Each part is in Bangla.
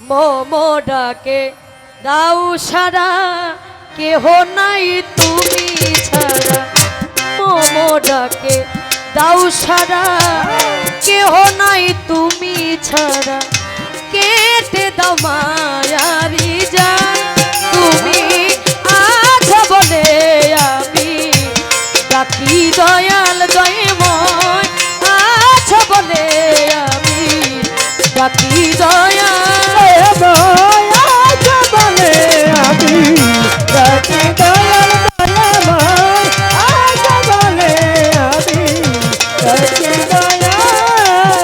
মোমো ডাকে দাও সারা, কেহ নাই তুমি ছাড়া। মোমো ডাকে দাও সারা, কেহ নাই তুমি ছাড়া। কেটে দাও মায়ারি জান, তুমি আছো বলে আমি ডাকি দয়াল দয়াময়। আছো বলে আমি ডাকি দয়াল, আছো বলে আমি ডাকি দয়াল দয়াময়। আছো বলে আমি ডাকি দয়াল।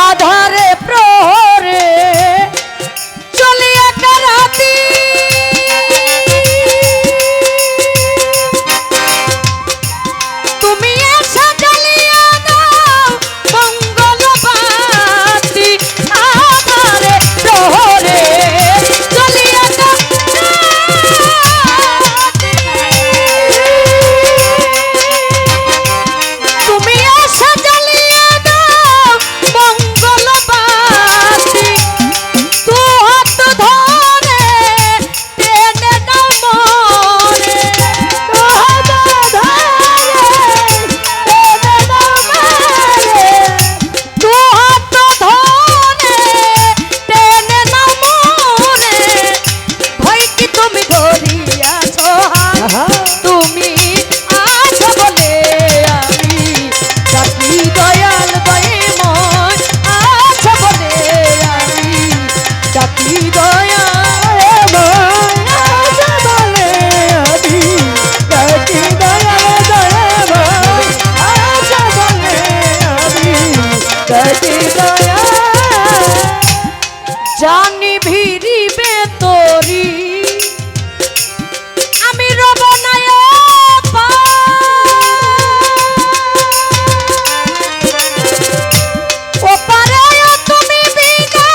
আধারে প্রহরে চলি একা রাতি, তুমি এসে জ্বালিয়ে দাও মঙ্গল বাতি। আধারে প্রহরে চলি একা রাতি, তুমি এসে জ্বালিয়ে দাও মঙ্গল বাতি। দু হাত ধরে টেনে দাও মরে, দু হাত ধরে টেনে দাও মরে, দু হাত ধরে টেনে দাও মরে। ভয় কি তুমি ধরিয়াছ হাত, তুমি আছো বলে আমি ডাকি দয়াল দয়াময়। আছো বলে আমি ডাকি দয়াল, আছো বলে আমি ডাকি দয়াল দয়াময়। আছো বলে আমি ডাকি দয়াল। জানি ভিড়িবে তোরি আমি রব না ওপারে তুমি বিনা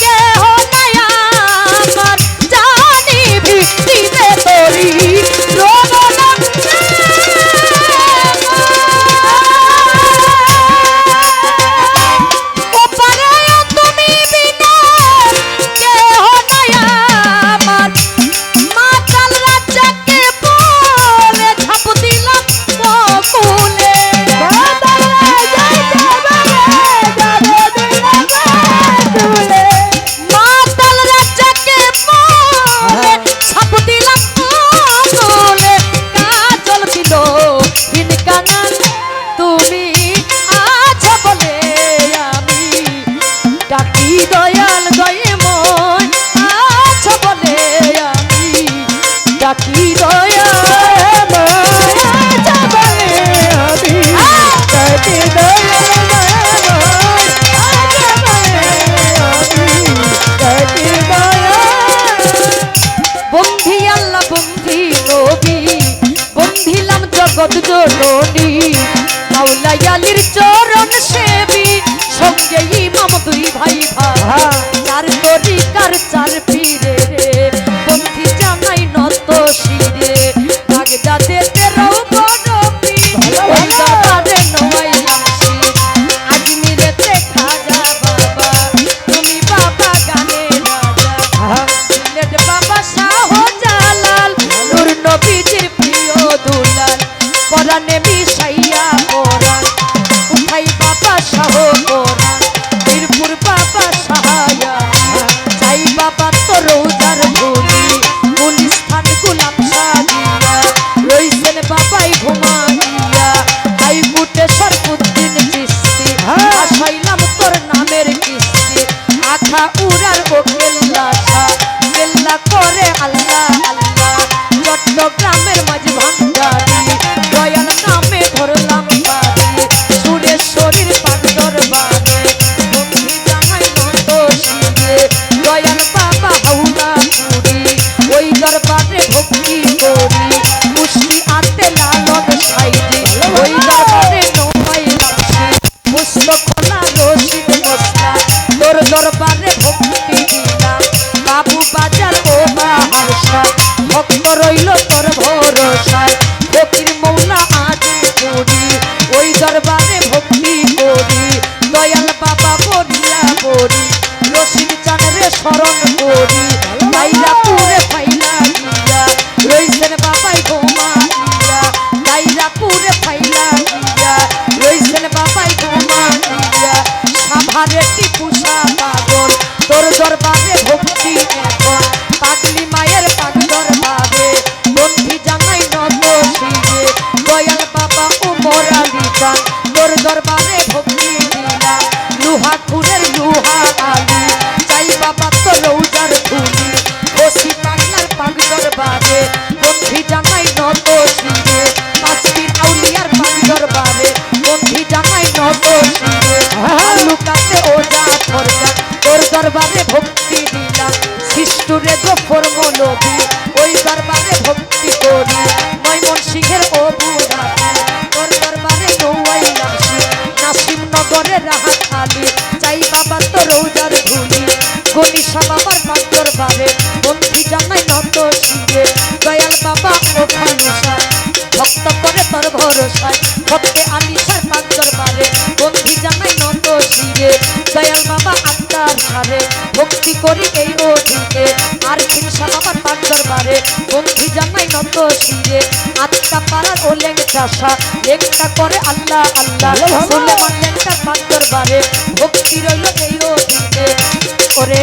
কেহ নাই আমার। জানি ভিড়িবে তোরি রব না ওপারে তুমি বিনা কেহ নাই আমার। মাতাল রাজাকে বলে ঝাঁপ দিলাম বকুলে, মাতাল রাজাকে বলে ঝাঁপ দিলাম বকুলে। মাতাল রাজাকে বলে ঝাঁপ দিলাম বকুলে। কাজল দিল হিনকানা, তুমি আছো বলে আমি ডাকি দয়াল দয়াময়। আছো বলে আমি ডাকি দয়াল, আছো বলে আমি ডাকি দয়াল দয়াময়। আছো বলে আমি ডাকি দয়াল। বন্ধি আল্লাহ বন্ধি নবী, বন্ধিলাম জগৎ জননী। মাওলা আলীর চরণ সেবী, সঙ্গে ইমাম দুই ভাই ভাই। চার তরিকার চার পীরে রে, বন্ধি জানাই নত শিরে। বাগদাদেতে রৌবন পীর, ওই দরবারে নোয়াইলাম শির। আজমিরেতে খাজা বাবা, তুমি বাবা গানের রাজা। সিলেট বাবা শাহ জালাল, নূর নবীজির প্রিয় দুলাল। পরাণে মিশাইয়া কোরআন, উঠাই বাবা শাহ কোরআন। বীরপুর বাবা সাহায়া, চাই বাবা তো রোজার ভুলি। গুলিস্থান গুলাম সাজিয়া, রইছেন বাবাই ঘুমাইয়া। হাইকুটে সরফুদ্দিন চিশতি, আসাইলাম তোর নামের কিস্তি। আখা উড়ার ও কেল্লা শাহ, কেল্লা করে আল্লাহ আল্লাহ। চট্টগ্রামের মাঝ ভান্ডারি, দয়াল নামে ধরলাম বাড়ি। সুরেশ্বরীর পাণ্ডর বাড়ে, বন্ধি জামাই নত শিরে। দয়াল বাবা হাওড়া পুরী, ওই দরবারে ভক্তি করি। মুষ্টি আতে লালন সাইজি, ওই দরবারে নোমাইলাম শির। পুস্তকলা রশিদ মশলা, তোর দরবারে ভক্তি দিলাম। বাবু বাজার ও বাহারসা, ভক্ত রইল তোর ভরসায়। ফকির মৌলা আজ করি, ওই দরবারে ভক্তি করি। দয়াল বাবা বলিয়া বলি, রশিদ স্মরণ করি লাইলাপুরে ফাইলা গিয়া রইছেন বাবাই ঘুমাইয়া লাইলাপুরে ফাইলা গিয়া রইছেন বাবাই ঘুমাইয়া সাভারে টিপুষা পাগল তোর দরবারে ভক্তি এখন পাগলি মায়ের পাগ দরবারে বন্ধি জানাই নত শিরে দয়াল বাবা উমর আলী খান তোর দরবারে ভক্তি দিলা লুহা খুরের লুহা আলী চাই বাবা তো রৌজার ধুলি বসি পাগলার পাগ দরবারে বন্ধি জানাই নত শিরে পাঁচটির আউলিয়ার পাগ দরবারে বন্ধি জানাই নত শিরে লুকাতে ওজা ফরকা তোর দরবারে ভক্তি দিলাম শিষ্টুরে গোফর মৌলবী ওই দরবারে ভক্তি করি ময়মন সিংহের ও বুড়াতে তোর দরবারে নৌয়াইলাম নাসিম নগরে রাহাত আলী চাই বাবা তো রৌজার ধুলি গনিশা বাবার পাক দরবারে বন্ধি জানাই নত শিরে দয়াল বাবা ও খালুসা ভক্ত করে তোর ভরসায় ভক্তে আলিশার পাক দরবারে বন্ধি জানাই নত শিরে দয়াল বাবা আত্মার সারে ভক্তি করি এই ওদিকে আর হিংসা বাবার পাক দরবারে বন্ধি জানাই নত শিরে আত্মা পাড়ার ও লেংটা লেংটা করে আল্লাহ আল্লাহ সুলেমান লেংটার পাক দরবারে ভক্তি রইল এই ওদিকে করে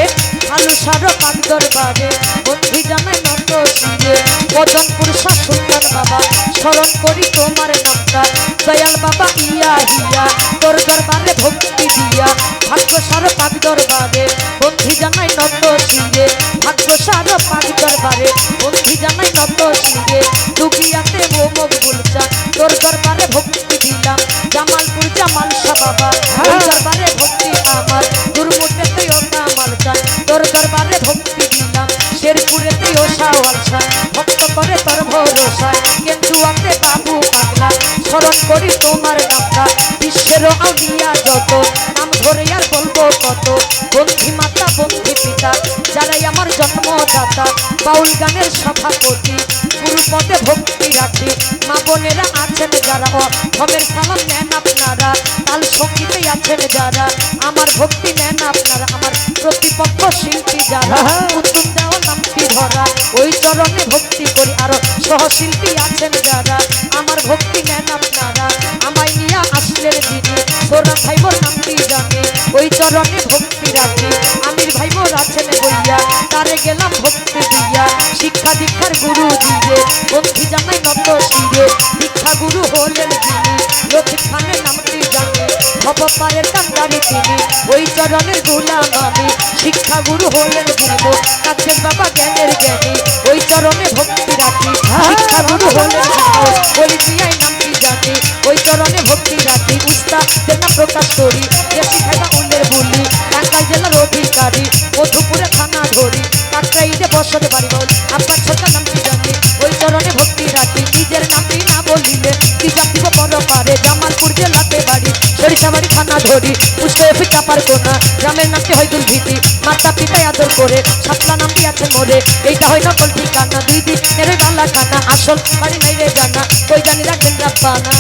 আলুসার পাক দরবারে বন্ধি জানাই নত শিরে মদনপুর শাহ সুলতান বাবা স্মরণ করি তোমার নামটা দয়াল বাবা ইয়া হিয়া তোর দরবারে ভক্তি দিয়া ভাগ্যসার পাক দরবারে বন্ধি জানাই নত শিরে ভাগ্যসার পাক দরবারে বন্ধি জানাই নত শিরে দুগিয়াতে ও মকবুল চা তোর দরবারে ভক্তি দিলাম জামালপুর জামাল শাহ বাবা ওই দরবারে ভক্তি আমার দুর্মুটেতে ও কামাল চা তোর দরবারে ভক্তি দিলাম শেরপুরেতে ও শাওয়াল শাহ ভক্ত করে তোর ভরসায় কিন্তু আপনি বাবু পাগলা স্মরণ করি তোমার নামটা বিশ্বের আউলিয়া যত নাম ধরে আর বলবো কত বন্ধি মাতা বন্ধি পিতা যারাই আমার জন্মদাতা বাউল গানের সভাপতি গুরু পদে ভক্তি রাখি মা বোনেরা আছেন যারা ধমের সালাম নেন আপনারা তাল সঙ্গীতে আছেন যারা আমার ভক্তি নেন আপনারা আমার প্রতিপক্ষ শিল্পী যারা উত্তম দেওয়া নামটি ধরা ওই চরণে ভক্তি করি আরো সহশিল্পী আছেন যারা আমার ভক্তি নেন আপনারা আমায় নিয়ে আসলেন দিদি সোনা ভাইবোর নামটি জানে ওই চরণে ভক্তি রাখি আমির ভাইবোর আছেন বইয়া তারে গেলাম ভক্তি দিয়া শিক্ষা দীক্ষার গুরু দিয়ে বন্ধি জানাই নত শিরে দীক্ষা গুরু হলেন যিনি লক্ষ্মী খানের নামটি জানে ভবপারের কান্দারি তিনি ওই চরণের গোলাম আমি শিক্ষা গুরু হলেন গুরু কাছের বাবা জ্ঞানের জ্ঞানী ওই চরণে ভক্তি রাখি শিক্ষা গুরু হলেন গুরু বলি দিয়াই নামটি জানি ওই চরণে ভক্তি রাখি উস্তাদের নাম প্রকাশ করি দেশি খাইবা উল্লের বলি টাঙ্গাইল জেলার অধিকারী মধুপুরে থানা ধরি কাকরাইলে বসত বাড়ি বল আপনার ছোট নামটি জানি ওই চরণে ভক্তি রাখি নিজের নামটি না বলিলে কি জাতিব পর পারে জামালপুর জেলাতে বাড়ি সরিষাবাড়ি থানা ধরি পুষ্পফি চাপার কোনা গ্রামের নামটি হয় দুর্ভীতি মাতা পিতায় আদর করে সাতলা নামটি আছে মোরে এইটা হয় নকল ঠিকানা দুই দিনের বালা খানা আসল বাড়ি নাই রে জানা ওই জানি রাখবেন রাব্বানা